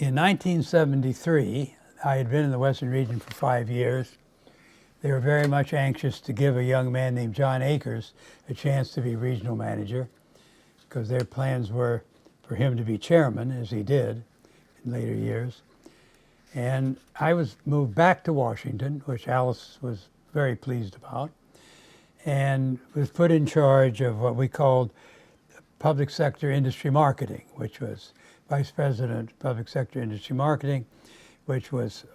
In 1973, I had been in the Western region for 5 years. They were very much anxious to give a young man named John Akers a chance to be regional manager, because their plans were for him to be chairman, as he did in later years. And I was moved back to Washington, which Alice was very pleased about, and was put in charge of what we called public sector industry marketing, which was vice president of public sector industry marketing, which was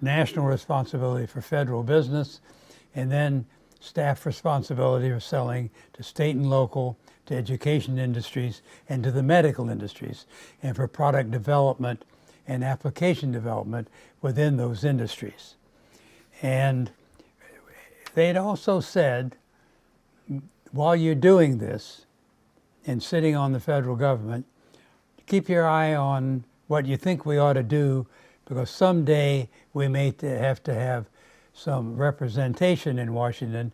national responsibility for federal business, and then staff responsibility for selling to state and local, to education industries, and to the medical industries, and for product development and application development within those industries. And they had also said, while you're doing this and sitting on the federal government, keep your eye on what you think we ought to do, because someday we may have to have some representation in Washington,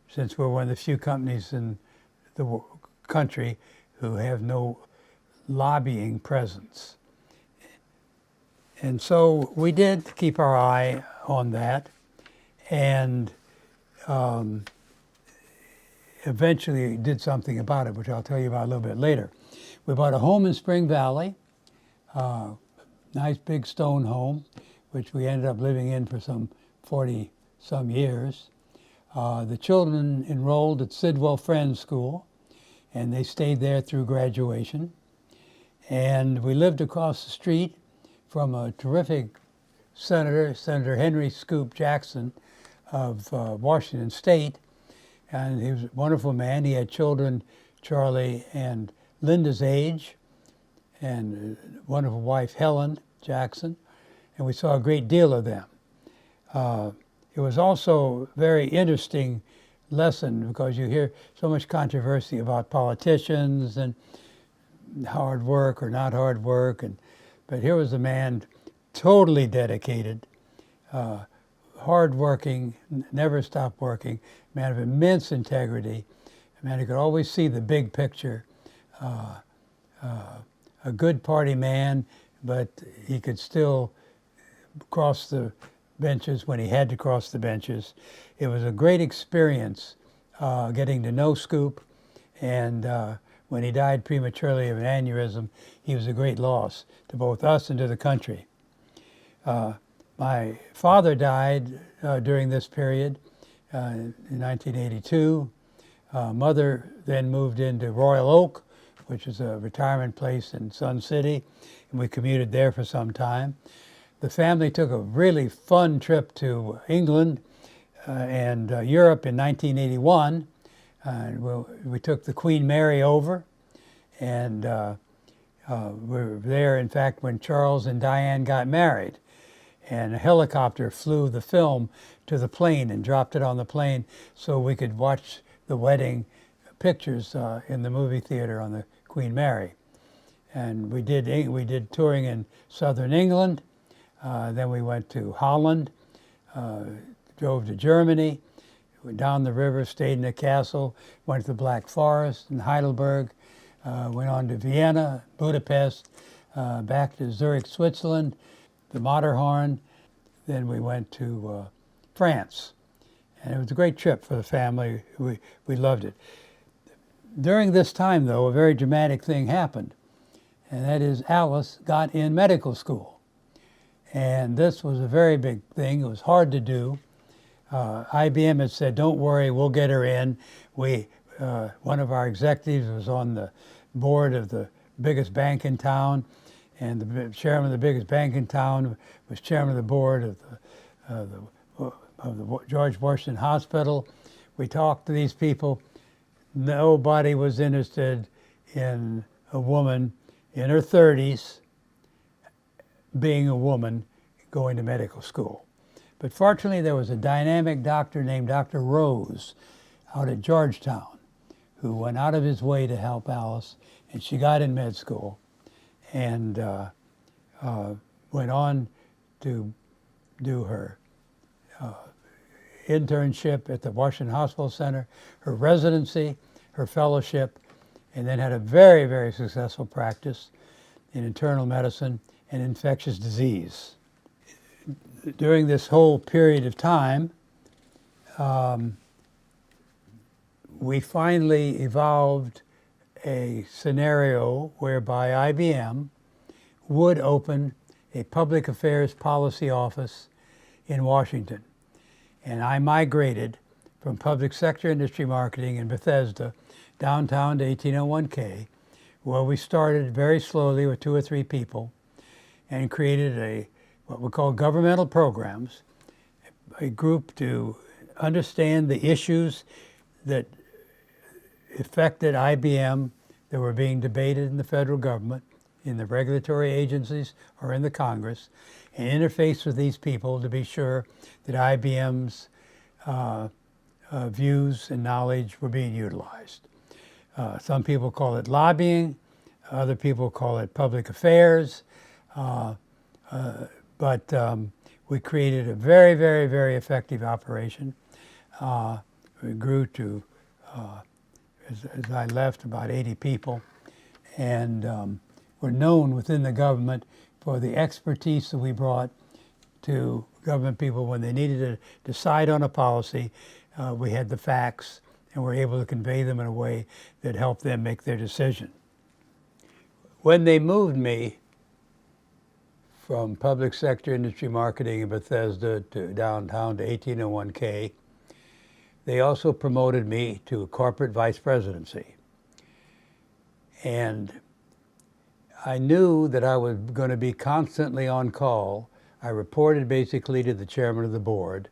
since we're one of the few companies in the country who have no lobbying presence. And so we did keep our eye on that, and eventually did something about it, which I'll tell you about a little bit later. We bought a home in Spring Valley, nice big stone home, which we ended up living in for some 40-some years. The children enrolled at Sidwell Friends School, and they stayed there through graduation. And we lived across the street from a terrific senator, Senator Henry Scoop Jackson of Washington State. And he was a wonderful man. He had children, Charlie and Linda's age, and a wonderful wife, Helen Jackson, and we saw a great deal of them. It was also a very interesting lesson, because you hear so much controversy about politicians and hard work or not hard work, but here was a man totally dedicated, hard-working, never stopped working, a man of immense integrity, a man who could always see the big picture, a good party man, but he could still cross the benches when he had to cross the benches. It was a great experience getting to know Scoop, and when he died prematurely of an aneurysm, he was a great loss to both us and to the country. My father died during this period in 1982. Mother then moved into Royal Oak, which is a retirement place in Sun City, and we commuted there for some time. The family took a really fun trip to England and Europe in 1981. We took the Queen Mary over, and we were there, in fact, when Charles and Diane got married. And a helicopter flew the film to the plane and dropped it on the plane so we could watch the wedding pictures in the movie theater on the Queen Mary. And we did touring in southern England. Then we went to Holland, drove to Germany, went down the river, stayed in a castle, went to the Black Forest in Heidelberg, went on to Vienna, Budapest, back to Zurich, Switzerland, the Matterhorn. Then we went to France. And it was a great trip for the family. We loved it. During this time, though, a very dramatic thing happened, and that is Alice got in medical school. And this was a very big thing. It was hard to do. IBM had said, don't worry, we'll get her in. One of our executives was on the board of the biggest bank in town, and the chairman of the biggest bank in town was chairman of the board of the George Washington Hospital. We talked to these people. Nobody was interested in a woman in her 30s being a woman going to medical school. But fortunately, there was a dynamic doctor named Dr. Rose out at Georgetown who went out of his way to help Alice, and she got in med school and went on to do her internship at the Washington Hospital Center, her residency, her fellowship, and then had a very, very successful practice in internal medicine, and infectious disease. During this whole period of time, we finally evolved a scenario whereby IBM would open a public affairs policy office in Washington. And I migrated from public sector industry marketing in Bethesda downtown to 1801K, where we started very slowly with 2 or 3 people and created what we call governmental programs, a group to understand the issues that affected IBM that were being debated in the federal government, in the regulatory agencies, or in the Congress, and interface with these people to be sure that IBM's views and knowledge were being utilized. Some people call it lobbying, other people call it public affairs, but we created a very, very, very effective operation. We grew to, as I left, about 80 people, and were known within the government for the expertise that we brought to government people when they needed to decide on a policy. We had the facts and were able to convey them in a way that helped them make their decision. When they moved me from public sector industry marketing in Bethesda to downtown to 1801K, they also promoted me to a corporate vice presidency. And I knew that I was going to be constantly on call. I reported basically to the chairman of the board.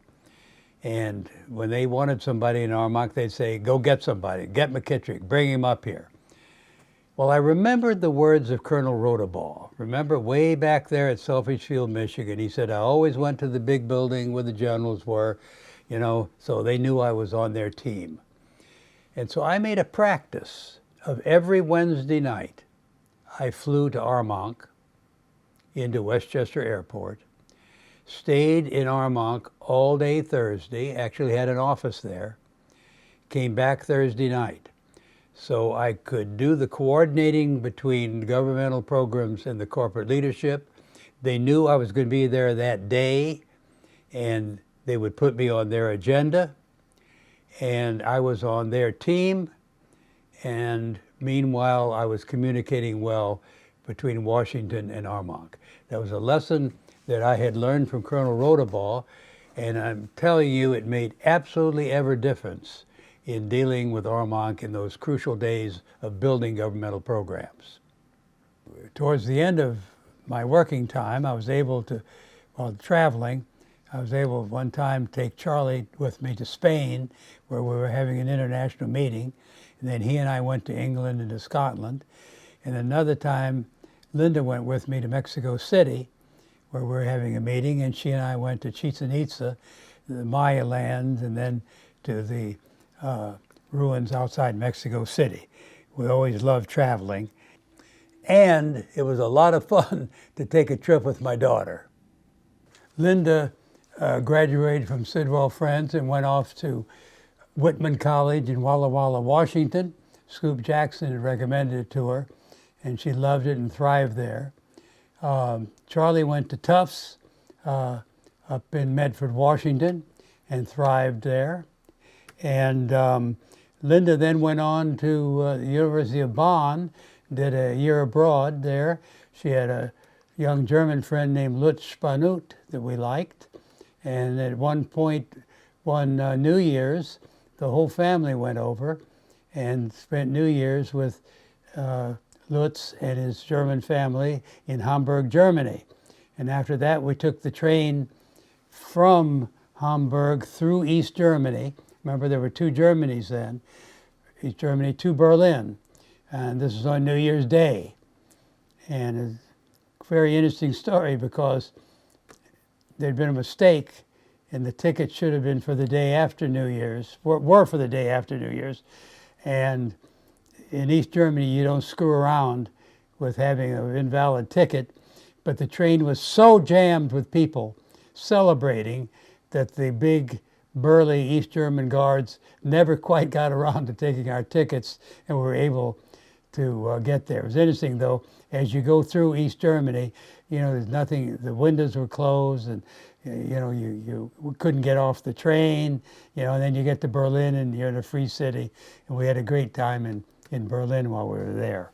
And when they wanted somebody in Armonk, they'd say, go get somebody, get McKittrick, bring him up here. Well, I remembered the words of Colonel Rodabaugh. Remember way back there at Selfridge Field, Michigan, he said, I always went to the big building where the generals were, you know, so they knew I was on their team. And so I made a practice of every Wednesday night, I flew to Armonk into Westchester Airport, stayed in Armonk all day Thursday, actually had an office there, came back Thursday night. So I could do the coordinating between governmental programs and the corporate leadership. They knew I was going to be there that day, and they would put me on their agenda, and I was on their team, and meanwhile I was communicating well between Washington and Armonk. That was a lesson that I had learned from Colonel Rodabaugh, and I'm telling you, it made absolutely every difference in dealing with Armonk in those crucial days of building governmental programs. Towards the end of my working time, I was able to, while traveling, I was able one time to take Charlie with me to Spain, where we were having an international meeting, and then he and I went to England and to Scotland. And another time, Linda went with me to Mexico City, where we were having a meeting, and she and I went to Chichen Itza, the Maya lands, and then to the ruins outside Mexico City. We always loved traveling. And it was a lot of fun to take a trip with my daughter. Linda graduated from Sidwell Friends and went off to Whitman College in Walla Walla, Washington. Scoop Jackson had recommended it to her, and she loved it and thrived there. Charlie went to Tufts up in Medford, Washington, and thrived there. And Linda then went on to the University of Bonn, did a year abroad there. She had a young German friend named Lutz Spanut that we liked. And at one point, one New Year's, the whole family went over and spent New Year's with Lutz and his German family in Hamburg, Germany. And after that, we took the train from Hamburg through East Germany. Remember, there were 2 Germanys then. East Germany to Berlin. And this was on New Year's Day. And it's a very interesting story because there'd been a mistake, and the ticket should have been for the day after New Year's, were for the day after New Year's. And in East Germany, you don't screw around with having an invalid ticket. But the train was so jammed with people celebrating that the big burly East German guards never quite got around to taking our tickets, and we were able to get there. It was interesting, though, as you go through East Germany, you know, there's nothing, the windows were closed, and you know, you couldn't get off the train, you know, and then you get to Berlin and you're in a free city, and we had a great time in Berlin while we were there.